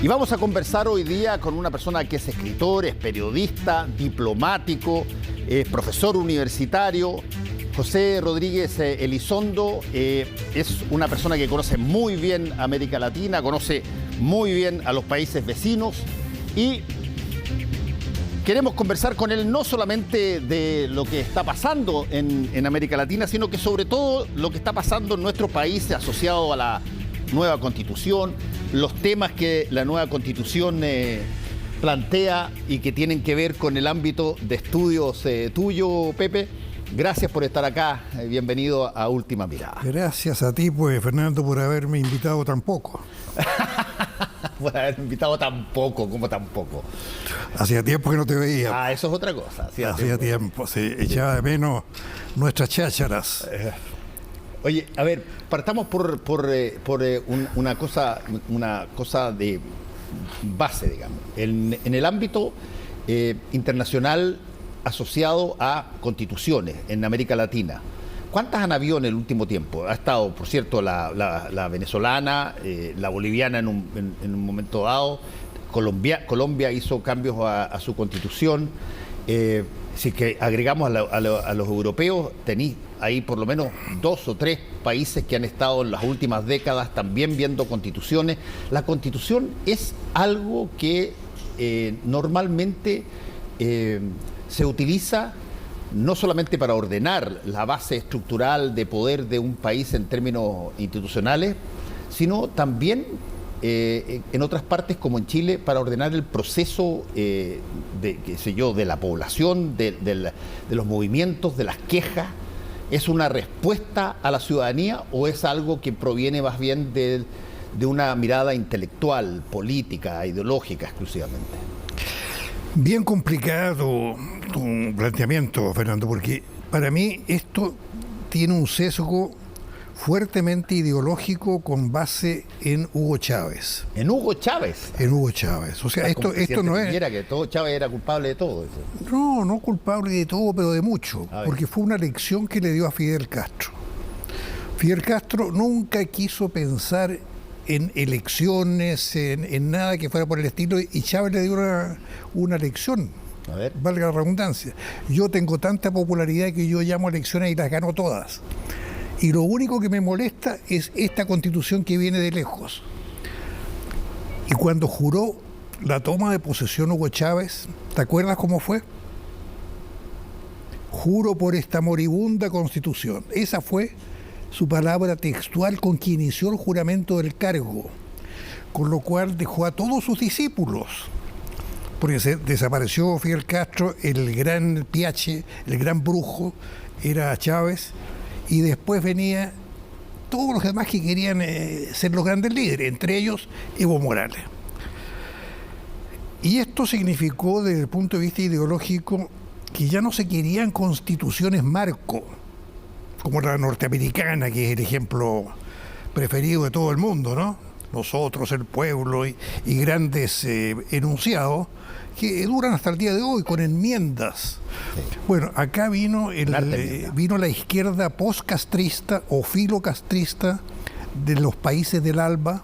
Y vamos a conversar hoy día con una persona que es escritor, es periodista, diplomático, es profesor universitario. José Rodríguez Elizondo es una persona que conoce muy bien América Latina, conoce muy bien a los países vecinos y queremos conversar con él no solamente de lo que está pasando en América Latina, sino que sobre todo lo que está pasando en nuestro país asociado a la nueva Constitución, los temas que la nueva Constitución plantea y que tienen que ver con el ámbito de estudios tuyo, Pepe. Gracias por estar acá. Bienvenido a Última Mirada. Gracias a ti, pues, Fernando, por haberme invitado tan poco. Por haberme invitado tan poco, como tan poco. Hacía tiempo que no te veía. Ah, eso es otra cosa. Hacía tiempo, sí. Echaba de menos nuestras chácharas. Oye, a ver, partamos por una cosa de base, digamos. En el ámbito internacional asociado a constituciones en América Latina, ¿cuántas han habido en el último tiempo? Ha estado, por cierto, la venezolana, la boliviana en un momento dado, Colombia hizo cambios a su constitución. Si que agregamos a los europeos, tenéis ahí por lo menos 2 o 3 países que han estado en las últimas décadas también viendo constituciones. La constitución es algo que normalmente se utiliza no solamente para ordenar la base estructural de poder de un país en términos institucionales, sino también en otras partes, como en Chile, para ordenar el proceso de la población, de los movimientos, de las quejas. ¿Es una respuesta a la ciudadanía o es algo que proviene más bien de una mirada intelectual, política, ideológica exclusivamente? Bien complicado tu planteamiento, Fernando, porque para mí esto tiene un sesgo fuertemente ideológico con base en Hugo Chávez. ¿En Hugo Chávez? En Hugo Chávez. O sea, esto no es... que todo Chávez era culpable de todo eso. No culpable de todo, pero de mucho. Porque fue una lección que le dio a Fidel Castro. Fidel Castro nunca quiso pensar en elecciones, en nada que fuera por el estilo, y Chávez le dio una lección. A ver. Valga la redundancia. Yo tengo tanta popularidad que yo llamo elecciones y las gano todas. Y lo único que me molesta es esta constitución que viene de lejos. Y cuando juró la toma de posesión Hugo Chávez, ¿te acuerdas cómo fue? Juro por esta moribunda constitución. Esa fue su palabra textual con que inició el juramento del cargo, con lo cual dejó a todos sus discípulos, porque desapareció Fidel Castro, el gran piache, el gran brujo, era Chávez, y después venía todos los demás que querían ser los grandes líderes, entre ellos Evo Morales. Y esto significó, desde el punto de vista ideológico, que ya no se querían constituciones marco, como la norteamericana, que es el ejemplo preferido de todo el mundo, ¿no? Nosotros, el pueblo y grandes enunciados que duran hasta el día de hoy con enmiendas. Sí. Bueno, acá vino la izquierda post-castrista o filo-castrista de los países del ALBA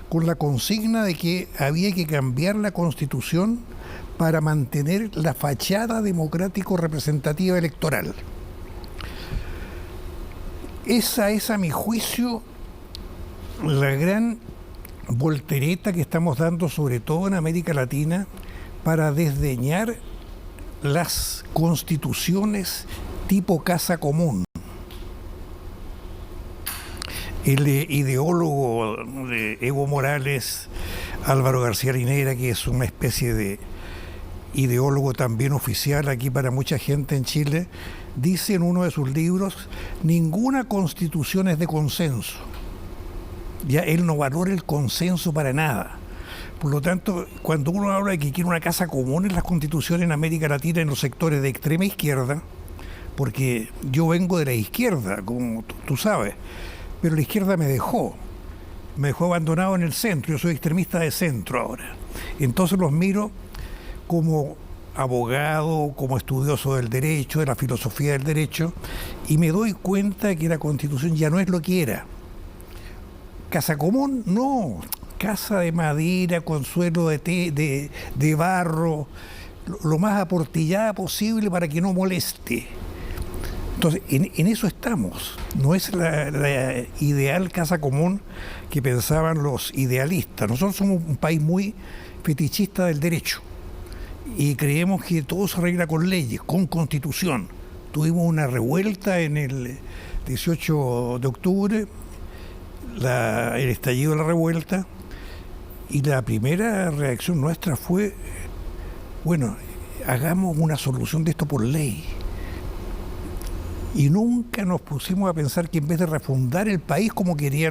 con la consigna de que había que cambiar la Constitución para mantener la fachada democrático-representativa electoral. Esa es, a mi juicio, la gran voltereta que estamos dando, sobre todo en América Latina, para desdeñar las constituciones tipo casa común. El ideólogo de Evo Morales, Álvaro García Linera, que es una especie de ideólogo también oficial aquí para mucha gente en Chile, dice en uno de sus libros: ninguna constitución es de consenso. Ya él no valora el consenso para nada. Por lo tanto, cuando uno habla de que quiere una casa común en las constituciones en América Latina, en los sectores de extrema izquierda, porque yo vengo de la izquierda, como tú sabes, pero la izquierda me dejó abandonado en el centro. Yo soy extremista de centro ahora. Entonces los miro como abogado, como estudioso del derecho, de la filosofía del derecho, y me doy cuenta que la Constitución ya no es lo que era. Casa común, no. casa de madera con suelo de barro, lo más aportillada posible para que no moleste. Entonces, en eso estamos. No es la ideal casa común que pensaban los idealistas. Nosotros somos un país muy fetichista del derecho y creemos que todo se arregla con leyes, con constitución. Tuvimos una revuelta en el 18 de octubre, el estallido de la revuelta, y la primera reacción nuestra fue, bueno, hagamos una solución de esto por ley. Y nunca nos pusimos a pensar que en vez de refundar el país como quería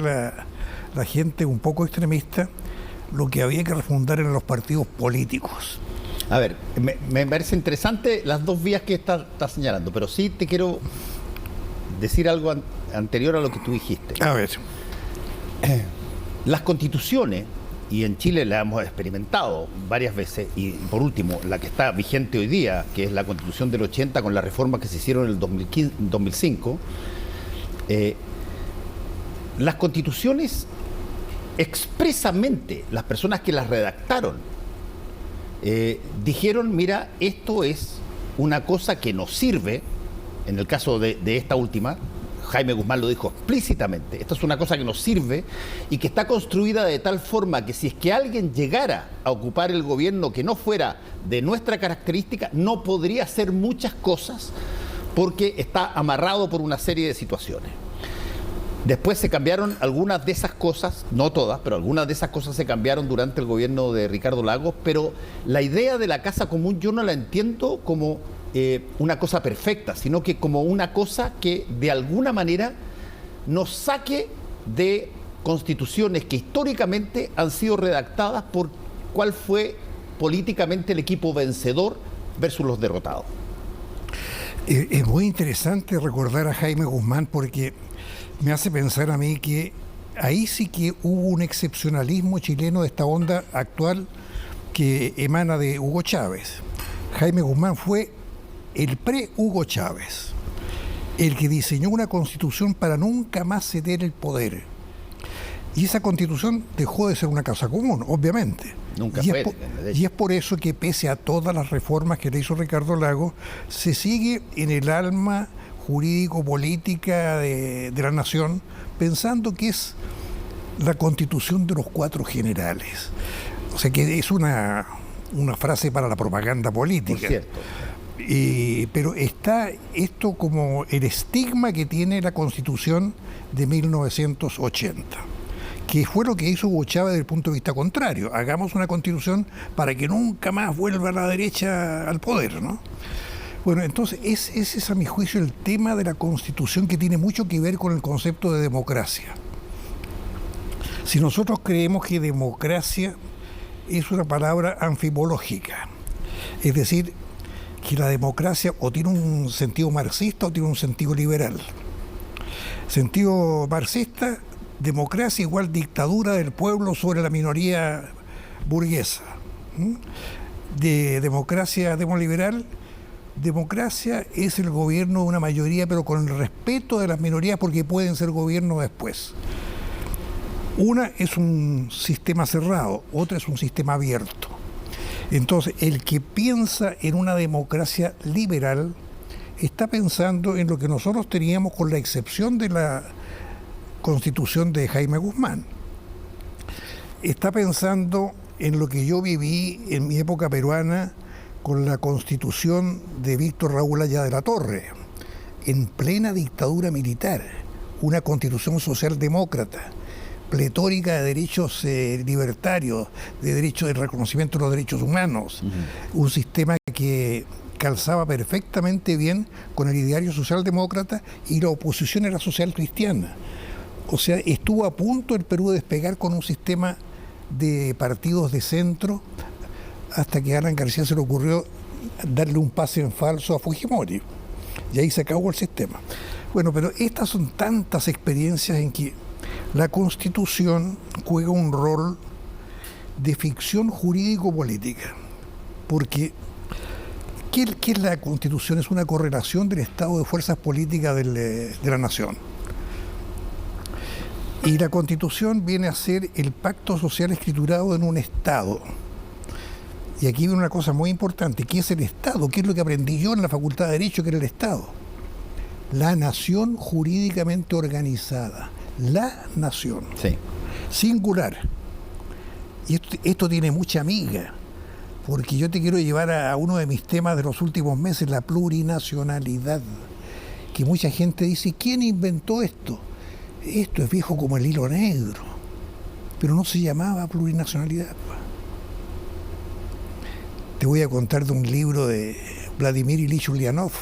la gente un poco extremista, lo que había que refundar eran los partidos políticos. A ver, me parece interesante las dos vías que estás señalando, pero sí te quiero decir algo anterior a lo que tú dijiste. A ver. Las constituciones, y en Chile la hemos experimentado varias veces, y por último, la que está vigente hoy día, que es la Constitución del 80 con las reformas que se hicieron en el 2005, las constituciones expresamente, las personas que las redactaron, dijeron, mira, esto es una cosa que nos sirve, en el caso de esta última, Jaime Guzmán lo dijo explícitamente, esto es una cosa que nos sirve y que está construida de tal forma que si es que alguien llegara a ocupar el gobierno que no fuera de nuestra característica, no podría hacer muchas cosas porque está amarrado por una serie de situaciones. Después se cambiaron algunas de esas cosas, no todas, pero algunas de esas cosas se cambiaron durante el gobierno de Ricardo Lagos, pero la idea de la casa común yo no la entiendo como una cosa perfecta, sino que como una cosa que de alguna manera nos saque de constituciones que históricamente han sido redactadas por cuál fue políticamente el equipo vencedor versus los derrotados. Es muy interesante recordar a Jaime Guzmán porque me hace pensar a mí que ahí sí que hubo un excepcionalismo chileno de esta onda actual que emana de Hugo Chávez. Jaime Guzmán fue el pre-Hugo Chávez, el que diseñó una constitución para nunca más ceder el poder. Y esa constitución dejó de ser una casa común, obviamente. Nunca y fue. Y es por eso que pese a todas las reformas que le hizo Ricardo Lagos, se sigue en el alma jurídico-política de la nación, pensando que es la constitución de los cuatro generales. O sea que es una frase para la propaganda política. Por cierto. Pero está esto como el estigma que tiene la Constitución de 1980, que fue lo que hizo Hugo Chávez desde el punto de vista contrario. Hagamos una Constitución para que nunca más vuelva la derecha al poder, ¿no? Bueno, entonces ese es a mi juicio el tema de la Constitución que tiene mucho que ver con el concepto de democracia. Si nosotros creemos que democracia es una palabra anfipológica, es decir, que la democracia o tiene un sentido marxista o tiene un sentido liberal. Sentido marxista, democracia igual dictadura del pueblo sobre la minoría burguesa. De democracia demoliberal, democracia es el gobierno de una mayoría, pero con el respeto de las minorías porque pueden ser gobierno después. Una es un sistema cerrado, otra es un sistema abierto. Entonces, el que piensa en una democracia liberal está pensando en lo que nosotros teníamos con la excepción de la Constitución de Jaime Guzmán. Está pensando en lo que yo viví en mi época peruana con la Constitución de Víctor Raúl Haya de la Torre, en plena dictadura militar, una Constitución socialdemócrata, pletórica de derechos libertarios, de derechos de reconocimiento de los derechos humanos, un sistema que calzaba perfectamente bien con el ideario socialdemócrata y la oposición era social cristiana. O sea, estuvo a punto el Perú de despegar con un sistema de partidos de centro hasta que a Alan García se le ocurrió darle un pase en falso a Fujimori. Y ahí se acabó el sistema. Bueno, pero estas son tantas experiencias en que la Constitución juega un rol de ficción jurídico-política, porque ¿qué es la Constitución? Es una correlación del estado de fuerzas políticas de la nación. Y la Constitución viene a ser el pacto social escriturado en un Estado. Y aquí viene una cosa muy importante, ¿qué es el Estado? ¿Qué es lo que aprendí yo en la Facultad de Derecho que era el Estado? La nación jurídicamente organizada. La nación. Sí. Singular. Y esto tiene mucha miga, porque yo te quiero llevar a uno de mis temas de los últimos meses, la plurinacionalidad. Que mucha gente dice, ¿quién inventó esto? Esto es viejo como el hilo negro. Pero no se llamaba plurinacionalidad. Te voy a contar de un libro de Vladimir Ilich Ulyanov,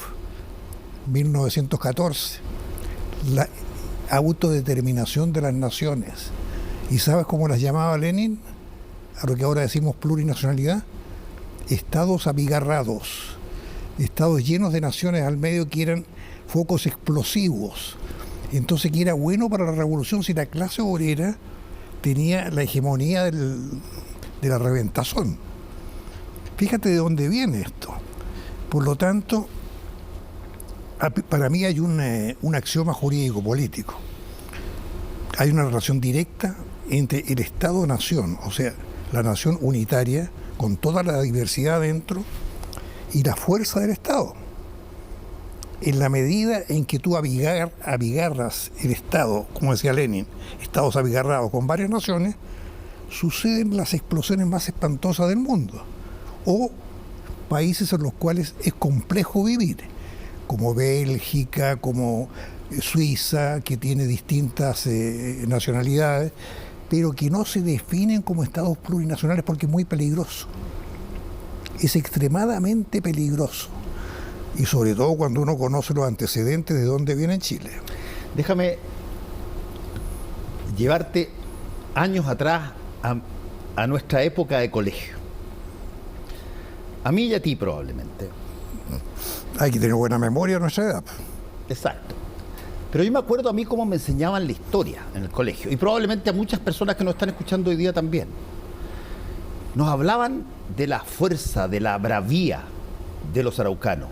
1914, la autodeterminación de las naciones. ¿Y sabes cómo las llamaba Lenin? A lo que ahora decimos plurinacionalidad. Estados abigarrados, estados llenos de naciones al medio que eran focos explosivos. Entonces, que era bueno para la revolución si la clase obrera tenía la hegemonía de la reventazón. Fíjate de dónde viene esto. Por lo tanto, para mí hay un axioma jurídico-político. Hay una relación directa entre el Estado-nación, o sea, la nación unitaria, con toda la diversidad dentro, y la fuerza del Estado. En la medida en que tú abigarras el Estado, como decía Lenin, estados abigarrados con varias naciones, suceden las explosiones más espantosas del mundo. O países en los cuales es complejo vivir, como Bélgica, como Suiza, que tiene distintas nacionalidades, pero que no se definen como estados plurinacionales porque es muy peligroso. Es extremadamente peligroso. Y sobre todo cuando uno conoce los antecedentes de dónde viene Chile. Déjame llevarte años atrás a nuestra época de colegio. A mí y a ti probablemente. Hay que tener buena memoria a nuestra edad. Exacto. Pero yo me acuerdo a mí cómo me enseñaban la historia en el colegio. Y probablemente a muchas personas que nos están escuchando hoy día también. Nos hablaban de la fuerza, de la bravía de los araucanos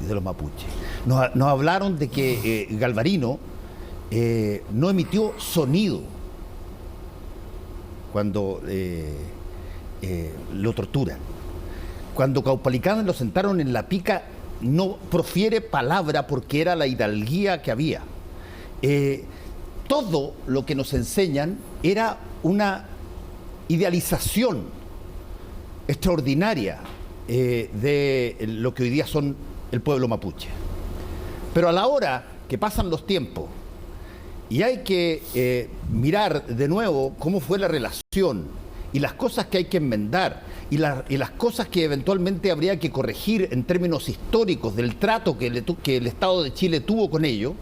y de los mapuches. Nos hablaron de que Galvarino no emitió sonido cuando lo torturan. Cuando Caupolicán lo sentaron en la pica, no profiere palabra porque era la hidalguía que había. Todo lo que nos enseñan era una idealización extraordinaria de lo que hoy día son el pueblo mapuche. Pero a la hora que pasan los tiempos y hay que mirar de nuevo cómo fue la relación y las cosas que hay que enmendar y las cosas que eventualmente habría que corregir en términos históricos del trato que el Estado de Chile tuvo con ello,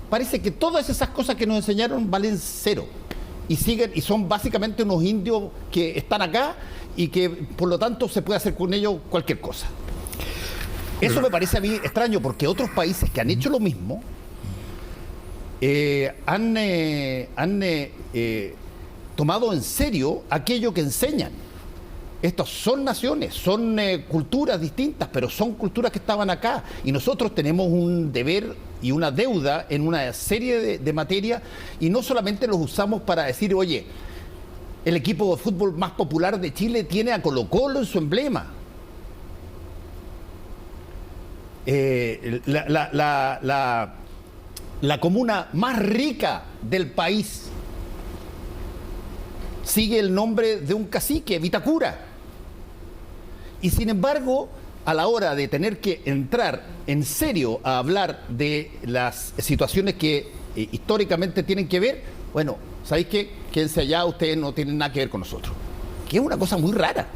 parece que todas esas cosas que nos enseñaron valen cero y siguen y son básicamente unos indios que están acá y que por lo tanto se puede hacer con ellos cualquier cosa. Eso me parece a mí extraño porque otros países que han hecho lo mismo han tomado en serio aquello que enseñan. Estas son naciones, son culturas distintas, pero son culturas que estaban acá. Y nosotros tenemos un deber y una deuda en una serie de materias, y no solamente los usamos para decir, oye, el equipo de fútbol más popular de Chile tiene a Colo-Colo en su emblema. La comuna más rica del país sigue el nombre de un cacique, Vitacura. Y sin embargo, a la hora de tener que entrar en serio a hablar de las situaciones que históricamente tienen que ver, bueno, ¿sabéis qué? Quédense allá, ustedes no tienen nada que ver con nosotros. Que es una cosa muy rara.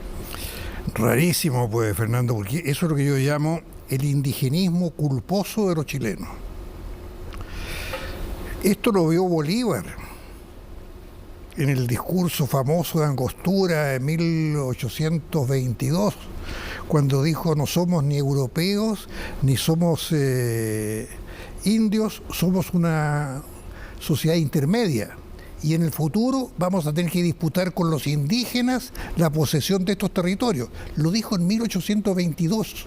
Rarísimo, pues, Fernando, porque eso es lo que yo llamo el indigenismo culposo de los chilenos. Esto lo vio Bolívar en el discurso famoso de Angostura en 1822, cuando dijo: no somos ni europeos, ni somos indios, somos una sociedad intermedia. Y en el futuro vamos a tener que disputar con los indígenas la posesión de estos territorios. Lo dijo en 1822.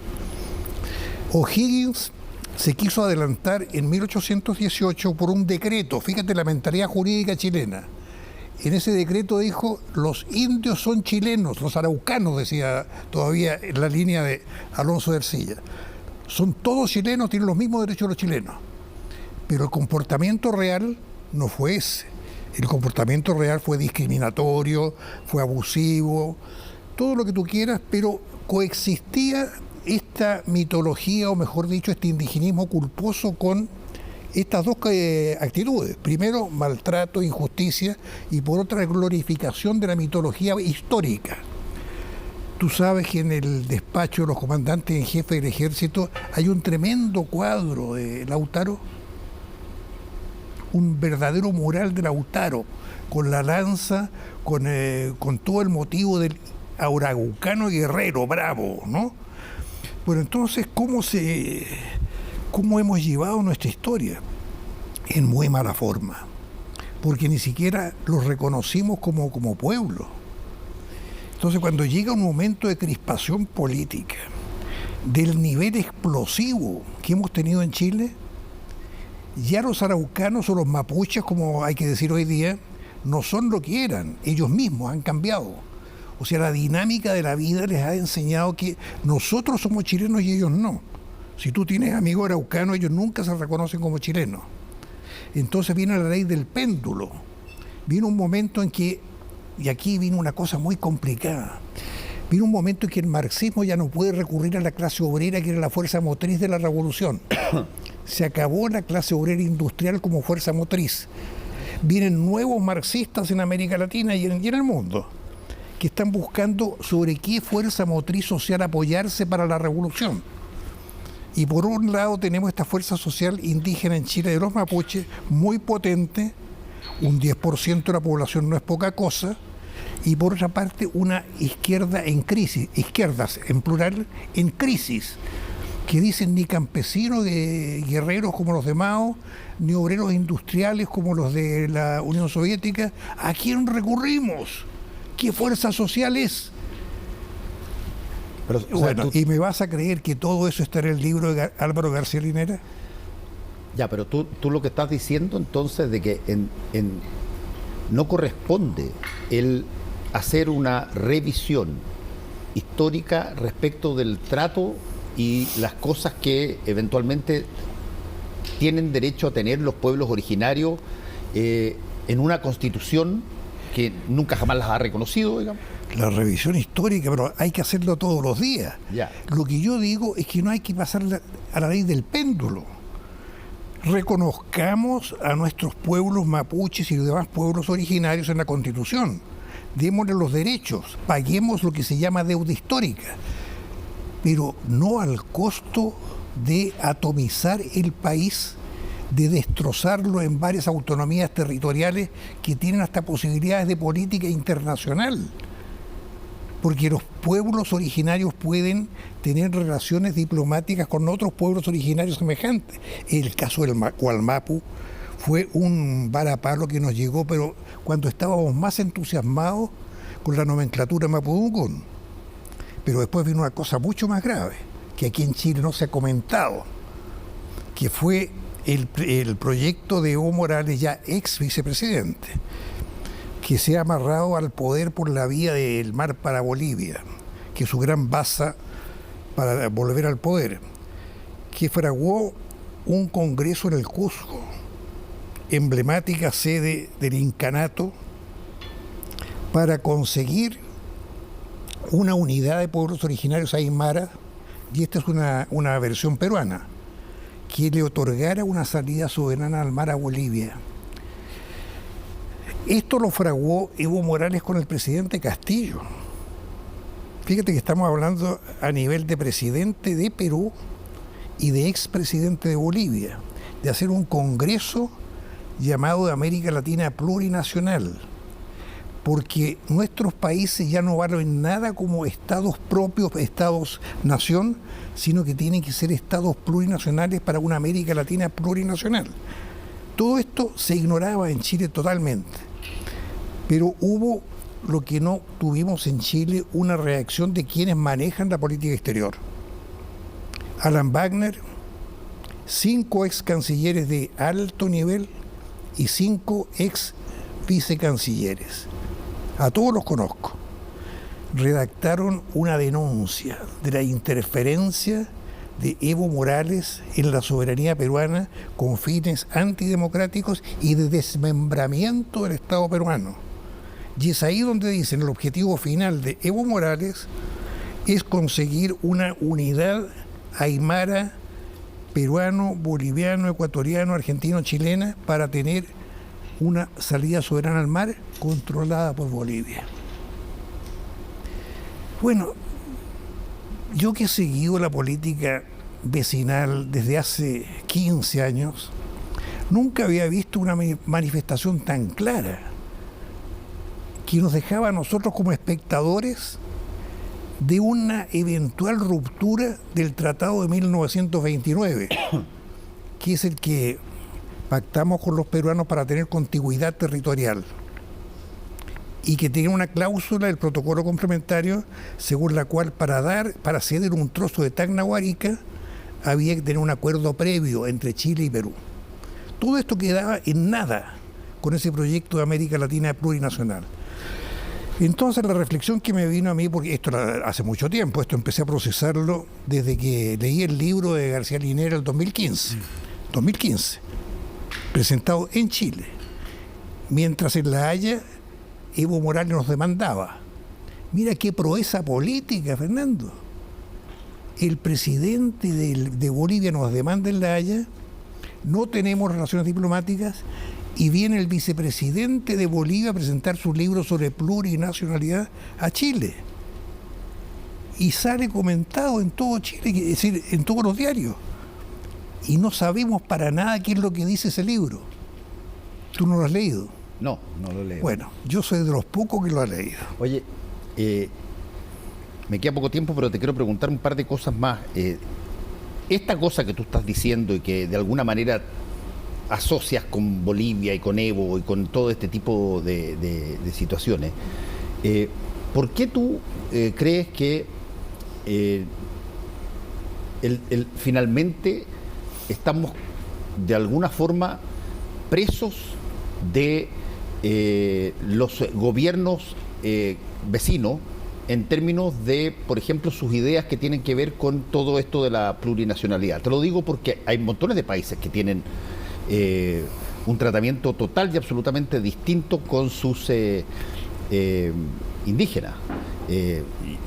O'Higgins se quiso adelantar en 1818 por un decreto. Fíjate la mentalidad jurídica chilena. En ese decreto dijo, los indios son chilenos, los araucanos, decía todavía en la línea de Alonso de Ercilla. Son todos chilenos, tienen los mismos derechos los chilenos. Pero el comportamiento real no fue ese. El comportamiento real fue discriminatorio, fue abusivo, todo lo que tú quieras, pero coexistía esta mitología, o mejor dicho, este indigenismo culposo con estas dos actitudes. Primero, maltrato, injusticia, y por otra, glorificación de la mitología histórica. Tú sabes que en el despacho de los comandantes en jefe del ejército hay un tremendo cuadro de Lautaro, un verdadero mural de Lautaro, con la lanza, con todo el motivo del araucano guerrero, bravo, ¿no? Bueno, entonces, ¿cómo hemos llevado nuestra historia? En muy mala forma, porque ni siquiera los reconocimos como pueblo. Entonces, cuando llega un momento de crispación política, del nivel explosivo que hemos tenido en Chile, ya los araucanos o los mapuches, como hay que decir hoy día, no son lo que eran, ellos mismos han cambiado. O sea, la dinámica de la vida les ha enseñado que nosotros somos chilenos y ellos no. Si tú tienes amigos araucanos, ellos nunca se reconocen como chilenos. Entonces viene la ley del péndulo. Vino un momento en que, y aquí vino una cosa muy complicada, vino un momento en que el marxismo ya no puede recurrir a la clase obrera, que era la fuerza motriz de la revolución. Se acabó la clase obrera industrial como fuerza motriz. Vienen nuevos marxistas en América Latina y en el mundo, que están buscando sobre qué fuerza motriz social apoyarse para la revolución. Y por un lado tenemos esta fuerza social indígena en Chile de los mapuches, muy potente, un 10% de la población no es poca cosa, y por otra parte una izquierda en crisis, izquierdas en plural, en crisis, que dicen ni campesinos de guerreros como los de Mao, ni obreros industriales como los de la Unión Soviética. ¿A quién recurrimos? ¿Qué fuerza social es? Pero, bueno, ¿y me vas a creer que todo eso está en el libro de Álvaro García Linera? Ya, pero tú lo que estás diciendo entonces de que no corresponde el hacer una revisión histórica respecto del trato y las cosas que eventualmente tienen derecho a tener los pueblos originarios en una constitución que nunca jamás las ha reconocido, digamos. La revisión histórica, pero hay que hacerlo todos los días. Ya. Lo que yo digo es que no hay que pasar a la ley del péndulo. Reconozcamos a nuestros pueblos mapuches y los demás pueblos originarios en la Constitución. Démosle los derechos, paguemos lo que se llama deuda histórica, pero no al costo de atomizar el país, de destrozarlo en varias autonomías territoriales que tienen hasta posibilidades de política internacional. Porque los pueblos originarios pueden tener relaciones diplomáticas con otros pueblos originarios semejantes. El caso del Gualmapu fue un varapalo que nos llegó, pero cuando estábamos más entusiasmados con la nomenclatura mapudungún. Pero después vino una cosa mucho más grave, que aquí en Chile no se ha comentado, que fue el proyecto de Evo Morales, ya ex vicepresidente, que se ha amarrado al poder por la vía del mar para Bolivia, que es su gran base para volver al poder, que fraguó un congreso en el Cusco, emblemática sede del incanato, para conseguir una unidad de pueblos originarios aymara, y esta es una versión peruana, que le otorgara una salida soberana al mar a Bolivia. Esto lo fraguó Evo Morales con el presidente Castillo. Fíjate que estamos hablando a nivel de presidente de Perú y de expresidente de Bolivia, de hacer un congreso llamado de América Latina Plurinacional, porque nuestros países ya no valen nada como estados propios, estados-nación, sino que tienen que ser estados plurinacionales para una América Latina plurinacional. Todo esto se ignoraba en Chile totalmente, pero hubo lo que no tuvimos en Chile, una reacción de quienes manejan la política exterior. Alan Wagner, 5 ex cancilleres de alto nivel y 5 ex vicecancilleres. A todos los conozco. Redactaron una denuncia de la interferencia de Evo Morales en la soberanía peruana con fines antidemocráticos y de desmembramiento del Estado peruano. Y es ahí donde dicen el objetivo final de Evo Morales es conseguir una unidad aymara, peruano, boliviano, ecuatoriano, argentino, chilena, para tener una salida soberana al mar controlada por Bolivia. Bueno, yo que he seguido la política vecinal desde hace 15 años, nunca había visto una manifestación tan clara que nos dejaba a nosotros como espectadores de una eventual ruptura del Tratado de 1929, que es el que pactamos con los peruanos para tener contigüidad territorial y que tiene una cláusula del protocolo complementario según la cual para ceder un trozo de Tacna Huarica había que tener un acuerdo previo entre Chile y Perú. Todo esto quedaba en nada con ese proyecto de América Latina plurinacional. Entonces la reflexión que me vino a mí, porque esto hace mucho tiempo, esto empecé a procesarlo desde que leí el libro de García Linera el 2015, presentado en Chile, mientras en La Haya Evo Morales nos demandaba. Mira qué proeza política, Fernando. El presidente de Bolivia nos demanda en La Haya, no tenemos relaciones diplomáticas, y viene el vicepresidente de Bolivia a presentar su libro sobre plurinacionalidad a Chile. Y sale comentado en todo Chile, es decir, en todos los diarios. Y no sabemos para nada qué es lo que dice ese libro. ¿Tú no lo has leído? No, no lo leo. Bueno, yo soy de los pocos que lo ha leído. Oye, me queda poco tiempo, pero te quiero preguntar un par de cosas más. Esta cosa que tú estás diciendo y que de alguna manera asocias con Bolivia y con Evo y con todo este tipo de situaciones, ¿por qué tú crees que finalmente estamos de alguna forma presos de los gobiernos vecinos en términos de, por ejemplo, sus ideas que tienen que ver con todo esto de la plurinacionalidad? Te lo digo porque hay montones de países que tienen un tratamiento total y absolutamente distinto con sus indígenas.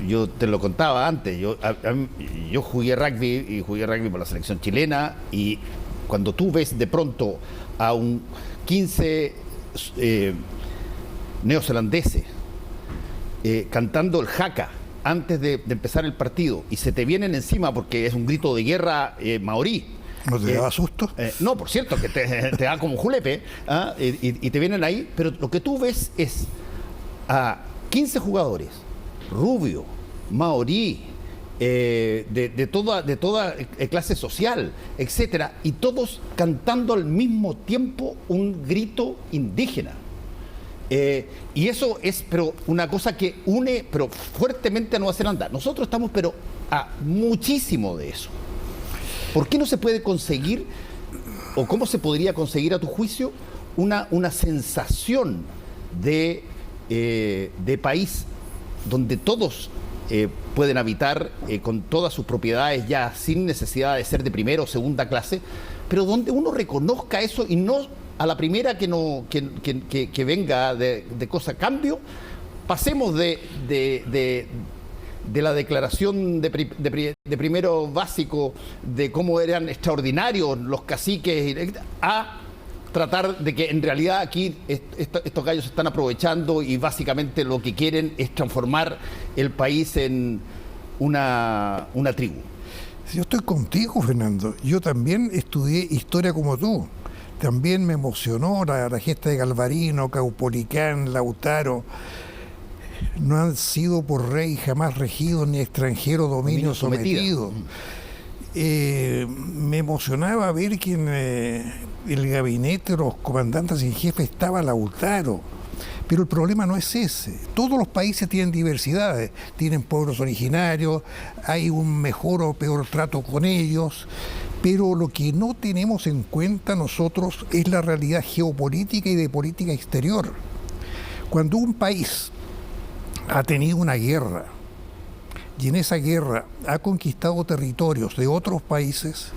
Yo te lo contaba antes, yo jugué rugby por la selección chilena, y cuando tú ves de pronto a un 15 neozelandeses cantando el haka antes de empezar el partido y se te vienen encima porque es un grito de guerra maorí. ¿No te daba susto? No, por cierto, que te da como julepe, y te vienen ahí, pero lo que tú ves es a 15 jugadores, rubio, maorí, de toda clase social, etcétera, y todos cantando al mismo tiempo un grito indígena. Y eso es pero una cosa que une pero fuertemente a Nueva Zelanda. Nosotros estamos pero a muchísimo de eso. ¿Por qué no se puede conseguir, o cómo se podría conseguir a tu juicio, una sensación de país donde todos pueden habitar con todas sus propiedades ya sin necesidad de ser de primera o segunda clase, pero donde uno reconozca eso y no a la primera que venga de cosa cambio, pasemos de la declaración de primero básico de cómo eran extraordinarios los caciques a tratar de que en realidad aquí estos gallos se están aprovechando y básicamente lo que quieren es transformar el país en una tribu. Yo estoy contigo, Fernando. Yo también estudié historia como tú. También me emocionó la gesta de Galvarino, Caupolicán, Lautaro. No han sido por rey jamás regidos ni extranjero dominio sometido. Me emocionaba ver que en el gabinete de los comandantes en jefe estaba Lautaro. Pero el problema no es ese. Todos los países tienen diversidades, tienen pueblos originarios, hay un mejor o peor trato con ellos, Pero lo que no tenemos en cuenta nosotros es la realidad geopolítica y de política exterior. Cuando un país ha tenido una guerra y en esa guerra ha conquistado territorios de otros países,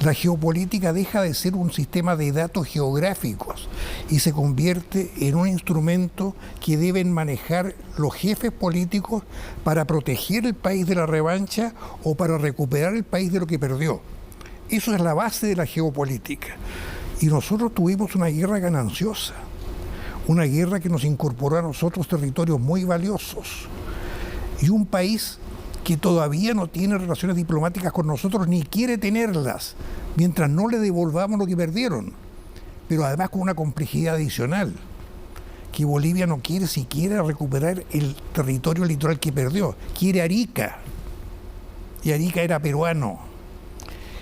la geopolítica deja de ser un sistema de datos geográficos y se convierte en un instrumento que deben manejar los jefes políticos para proteger el país de la revancha o para recuperar el país de lo que perdió. Eso es la base de la geopolítica. Y nosotros tuvimos una guerra gananciosa, una guerra que nos incorporó a nosotros territorios muy valiosos. Y un país que todavía no tiene relaciones diplomáticas con nosotros ni quiere tenerlas, mientras no le devolvamos lo que perdieron. Pero además con una complejidad adicional, que Bolivia no quiere siquiera recuperar el territorio litoral que perdió, quiere Arica, y Arica era peruano.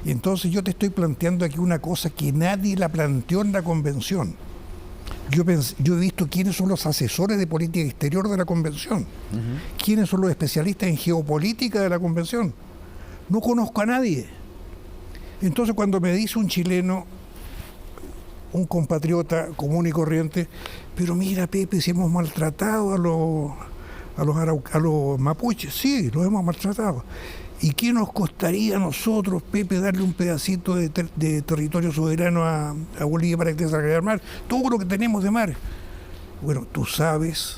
Entonces yo te estoy planteando aquí una cosa que nadie la planteó en la convención. Yo he visto quiénes son los asesores de política exterior de la convención, quiénes son los especialistas en geopolítica de la convención. No conozco a nadie. Entonces cuando me dice un chileno, un compatriota común y corriente, pero mira, Pepe, si hemos maltratado a los mapuches, sí, los hemos maltratado. ¿Y qué nos costaría a nosotros, Pepe, darle un pedacito de territorio soberano a Bolivia para que te salga del mar? Todo lo que tenemos de mar. Bueno, tú sabes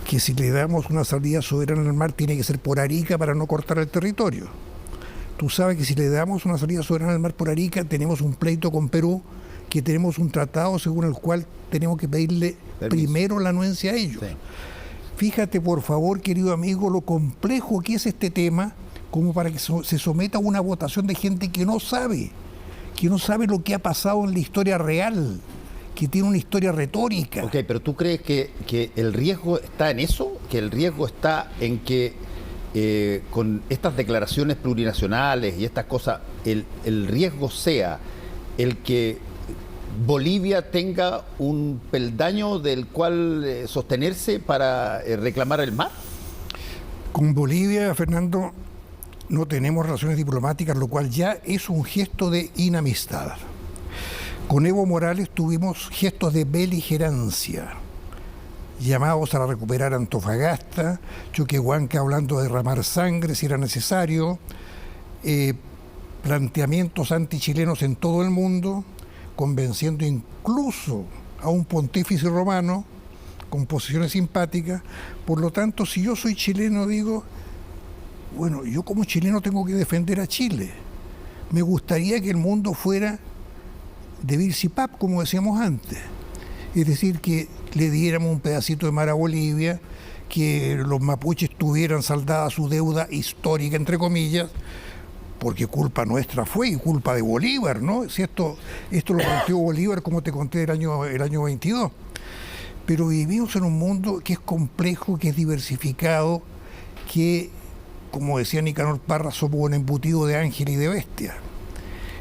que si le damos una salida soberana al mar tiene que ser por Arica para no cortar el territorio. Tú sabes que si le damos una salida soberana al mar por Arica tenemos un pleito con Perú, que tenemos un tratado según el cual tenemos que pedirle primero la anuencia a ellos. Sí. Fíjate, por favor, querido amigo, lo complejo que es este tema, como para que se someta a una votación de gente que no sabe lo que ha pasado en la historia real, que tiene una historia retórica. Ok, pero ¿tú crees que el riesgo está en eso? ¿Que el riesgo está en que con estas declaraciones plurinacionales y estas cosas, el riesgo sea el que Bolivia tenga un peldaño del cual sostenerse para reclamar el mar? Con Bolivia, Fernando, no tenemos relaciones diplomáticas, lo cual ya es un gesto de inamistad. Con Evo Morales tuvimos gestos de beligerancia, llamados a recuperar Antofagasta, Choquehuanca hablando de derramar sangre si era necesario, planteamientos antichilenos en todo el mundo, convenciendo incluso a un pontífice romano con posiciones simpáticas. Por lo tanto, si yo soy chileno, digo, bueno, yo como chileno tengo que defender a Chile. Me gustaría que el mundo fuera de Bircipap, como decíamos antes. Es decir, que le diéramos un pedacito de mar a Bolivia, que los mapuches tuvieran saldada su deuda histórica, entre comillas, porque culpa nuestra fue y culpa de Bolívar, ¿no? Si esto lo planteó Bolívar, como te conté, el año 22. Pero vivimos en un mundo que es complejo, que es diversificado, que, como decía Nicanor Parra, somos un embutido de ángel y de bestia.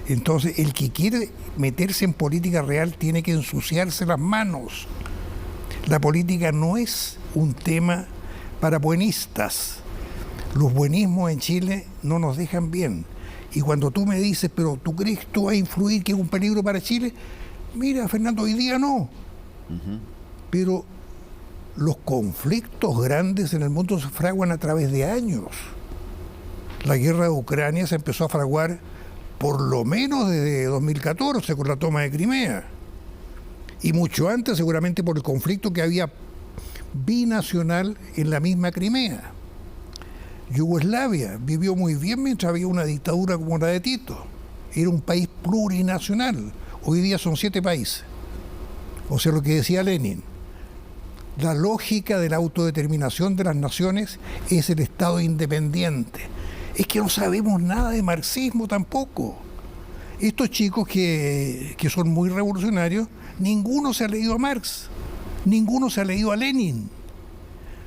Entonces, el que quiere meterse en política real tiene que ensuciarse las manos. La política no es un tema para buenistas. Los buenismos en Chile no nos dejan bien. Y cuando tú me dices, pero ¿tú crees que esto va a influir, que es un peligro para Chile? Mira, Fernando, hoy día no. Pero los conflictos grandes en el mundo se fraguan a través de años. La guerra de Ucrania se empezó a fraguar por lo menos desde 2014 con la toma de Crimea. Y mucho antes seguramente por el conflicto que había binacional en la misma Crimea. Yugoslavia vivió muy bien mientras había una dictadura como la de Tito. Era un país plurinacional. Hoy día son 7 países. O sea, lo que decía Lenin. La lógica de la autodeterminación de las naciones es el Estado independiente. Es que no sabemos nada de marxismo tampoco. Estos chicos que son muy revolucionarios, ninguno se ha leído a Marx, ninguno se ha leído a Lenin.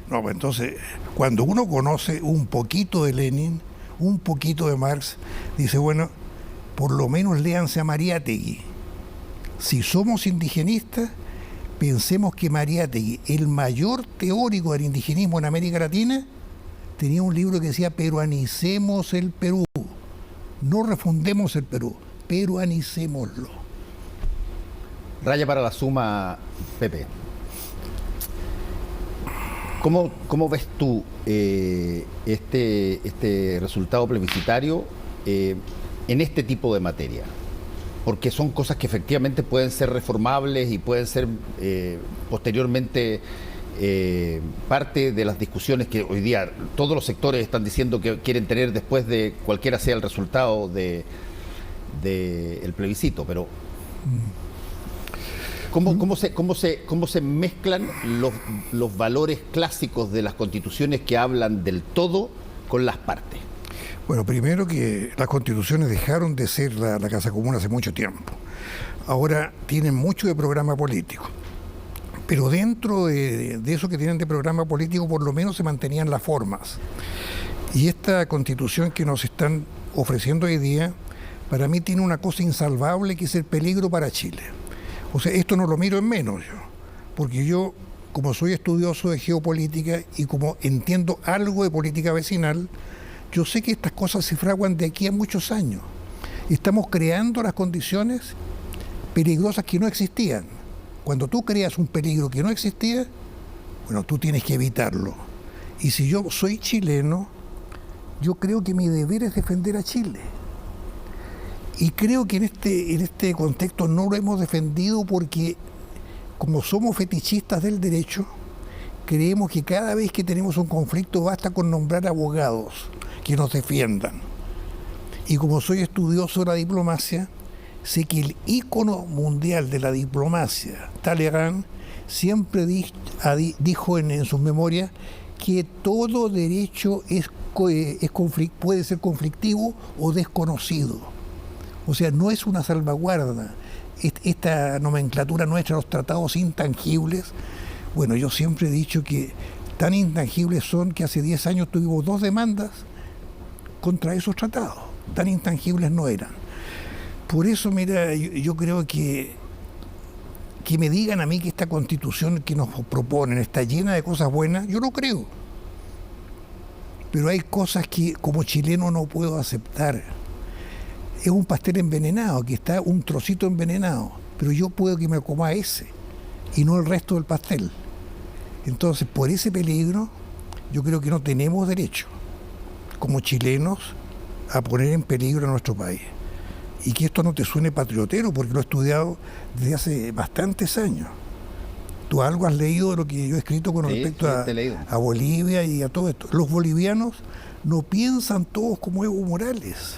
No, pues entonces, cuando uno conoce un poquito de Lenin, un poquito de Marx, dice, bueno, por lo menos léanse a Mariátegui. Si somos indigenistas, pensemos que Mariátegui, el mayor teórico del indigenismo en América Latina, tenía un libro que decía peruanicemos el Perú. No refundemos el Perú, peruanicémoslo. Raya para la suma, Pepe. ¿Cómo ves tú este resultado plebiscitario en este tipo de materia? Porque son cosas que efectivamente pueden ser reformables y pueden ser posteriormente parte de las discusiones que hoy día todos los sectores están diciendo que quieren tener después de cualquiera sea el resultado del plebiscito. Pero ¿cómo se mezclan los valores clásicos de las constituciones que hablan del todo con las partes? Bueno, primero que las constituciones dejaron de ser la Casa Común hace mucho tiempo. Ahora tienen mucho de programa político. Pero dentro de eso que tienen de programa político, por lo menos se mantenían las formas. Y esta constitución que nos están ofreciendo hoy día, para mí tiene una cosa insalvable que es el peligro para Chile. O sea, esto no lo miro en menos yo, porque yo, como soy estudioso de geopolítica y como entiendo algo de política vecinal, yo sé que estas cosas se fraguan de aquí a muchos años. Estamos creando las condiciones peligrosas que no existían. Cuando tú creas un peligro que no existía, bueno, tú tienes que evitarlo. Y si yo soy chileno, yo creo que mi deber es defender a Chile. Y creo que en este contexto no lo hemos defendido porque, como somos fetichistas del derecho, creemos que cada vez que tenemos un conflicto basta con nombrar abogados que nos defiendan. Y como soy estudioso de la diplomacia, sé que el ícono mundial de la diplomacia, Talleyrand, siempre dijo en sus memorias que todo derecho puede ser conflictivo o desconocido. O sea, no es una salvaguarda. Esta nomenclatura nuestra, los tratados intangibles, bueno, yo siempre he dicho que tan intangibles son que hace 10 años tuvimos 2 demandas contra esos tratados. Tan intangibles no eran. Por eso, mira, yo creo que me digan a mí que esta constitución que nos proponen está llena de cosas buenas, yo lo creo. Pero hay cosas que como chileno no puedo aceptar. Es un pastel envenenado, aquí está un trocito envenenado, pero yo puedo que me coma ese y no el resto del pastel. Entonces, por ese peligro, yo creo que no tenemos derecho, como chilenos, a poner en peligro a nuestro país. Y que esto no te suene patriotero, porque lo he estudiado desde hace bastantes años. ¿Tú algo has leído de lo que yo he escrito con respecto a Bolivia y a todo esto? Los bolivianos no piensan todos como Evo Morales.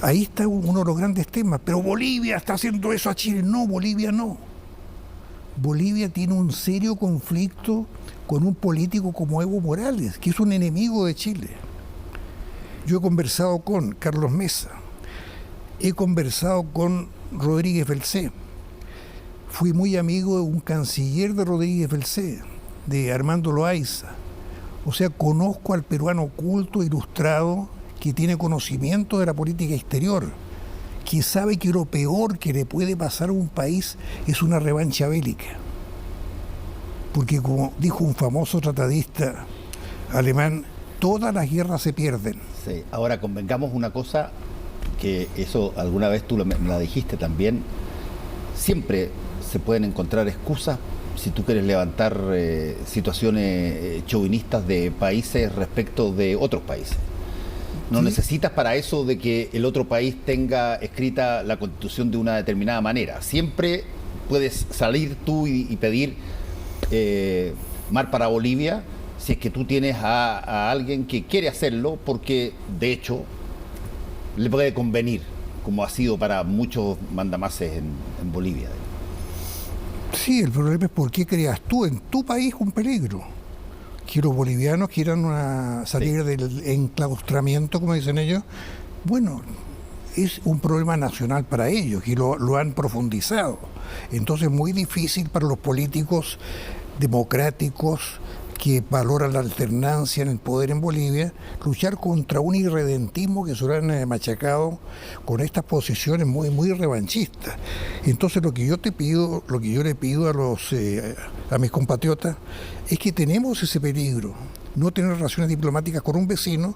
Ahí está uno de los grandes temas. Pero Bolivia está haciendo eso a Chile. No, Bolivia no. Bolivia tiene un serio conflicto con un político como Evo Morales, que es un enemigo de Chile. Yo he conversado con Carlos Mesa, he conversado con Rodríguez Belcé. Fui muy amigo de un canciller de Rodríguez Belcé, de Armando Loaiza. O sea, conozco al peruano culto, ilustrado, que tiene conocimiento de la política exterior, que sabe que lo peor que le puede pasar a un país es una revancha bélica. Porque como dijo un famoso tratadista alemán, todas las guerras se pierden. Sí. Ahora convengamos una cosa, que eso alguna vez tú me la dijiste también, siempre se pueden encontrar excusas si tú quieres levantar situaciones chauvinistas de países respecto de otros países. No necesitas para eso de que el otro país tenga escrita la Constitución de una determinada manera. Siempre puedes salir tú y pedir mar para Bolivia si es que tú tienes a alguien que quiere hacerlo, porque de hecho le puede convenir, como ha sido para muchos mandamases en Bolivia. Sí, el problema es por qué creas tú en tu país un peligro. Que los bolivianos quieran salir del enclaustramiento, como dicen ellos, bueno, es un problema nacional para ellos y lo han profundizado. Entonces es muy difícil para los políticos democráticos que valoran la alternancia en el poder en Bolivia, luchar contra un irredentismo que se lo han machacado con estas posiciones muy, muy revanchistas. Entonces lo que yo le pido a mis compatriotas es que tenemos ese peligro, no tener relaciones diplomáticas con un vecino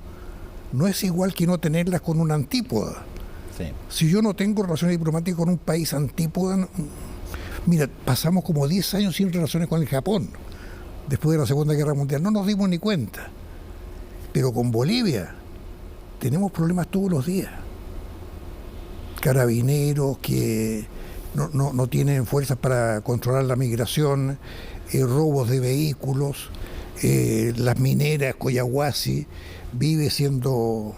no es igual que no tenerlas con una antípoda. Sí. Si yo no tengo relaciones diplomáticas con un país antípoda, mira, pasamos como 10 años sin relaciones con el Japón, después de la Segunda Guerra Mundial, no nos dimos ni cuenta. Pero con Bolivia tenemos problemas todos los días. Carabineros que no tienen fuerzas para controlar la migración, robos de vehículos, las mineras, Coyahuasi, vive siendo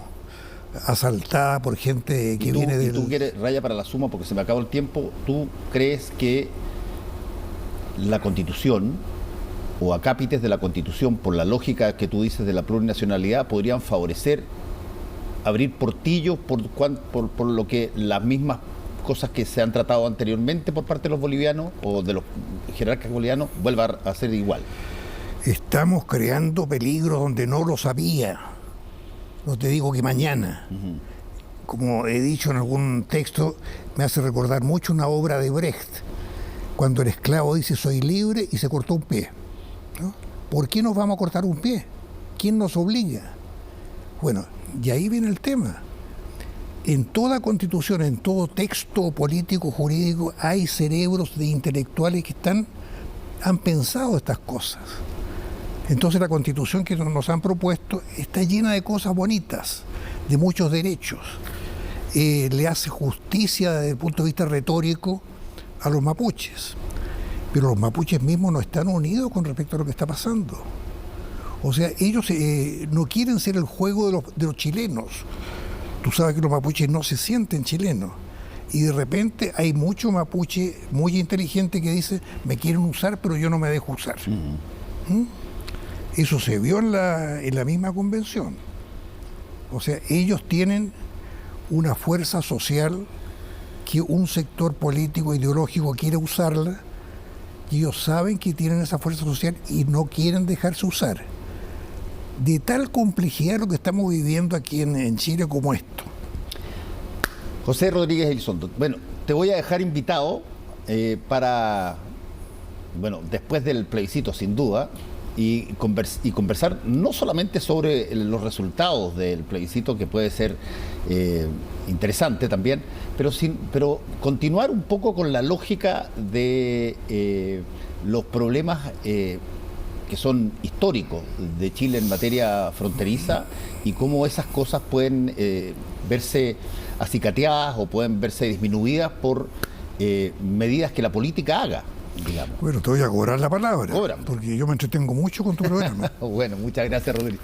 asaltada por gente que viene del... ¿Y tú quieres, raya para la suma, porque se me acabó el tiempo, tú crees que la Constitución o acápites de la Constitución, por la lógica que tú dices de la plurinacionalidad, podrían favorecer abrir portillos por lo que las mismas cosas que se han tratado anteriormente por parte de los bolivianos o de los jerarcas bolivianos vuelvan a ser igual? Estamos creando peligros donde no los había. No te digo que mañana. Como he dicho en algún texto, me hace recordar mucho una obra de Brecht, cuando el esclavo dice soy libre y se cortó un pie, ¿no? ¿Por qué nos vamos a cortar un pie? ¿Quién nos obliga? Bueno, y ahí viene el tema. En toda constitución, en todo texto político, jurídico, hay cerebros de intelectuales que han pensado estas cosas. Entonces la Constitución que nos han propuesto está llena de cosas bonitas, de muchos derechos. Le hace justicia desde el punto de vista retórico a los mapuches. Pero los mapuches mismos no están unidos con respecto a lo que está pasando. O sea, ellos no quieren ser el juego de los chilenos. Tú sabes que los mapuches no se sienten chilenos. Y de repente hay mucho mapuche muy inteligente que dice, me quieren usar, pero yo no me dejo usar. Eso se vio en la misma convención. O sea, ellos tienen una fuerza social que un sector político ideológico quiere usarla, y ellos saben que tienen esa fuerza social y no quieren dejarse usar. De tal complejidad lo que estamos viviendo aquí en Chile como esto. José Rodríguez Elizondo, bueno, te voy a dejar invitado para, bueno, después del plebiscito sin duda, y conversar no solamente sobre los resultados del plebiscito, que puede ser interesante también, pero continuar un poco con la lógica de los problemas que son históricos de Chile en materia fronteriza y cómo esas cosas pueden verse acicateadas o pueden verse disminuidas por medidas que la política haga, digamos. Bueno, te voy a cobrar la palabra, Cóbrame. porque yo me entretengo mucho con tu programa. Bueno, muchas gracias, Rodrigo.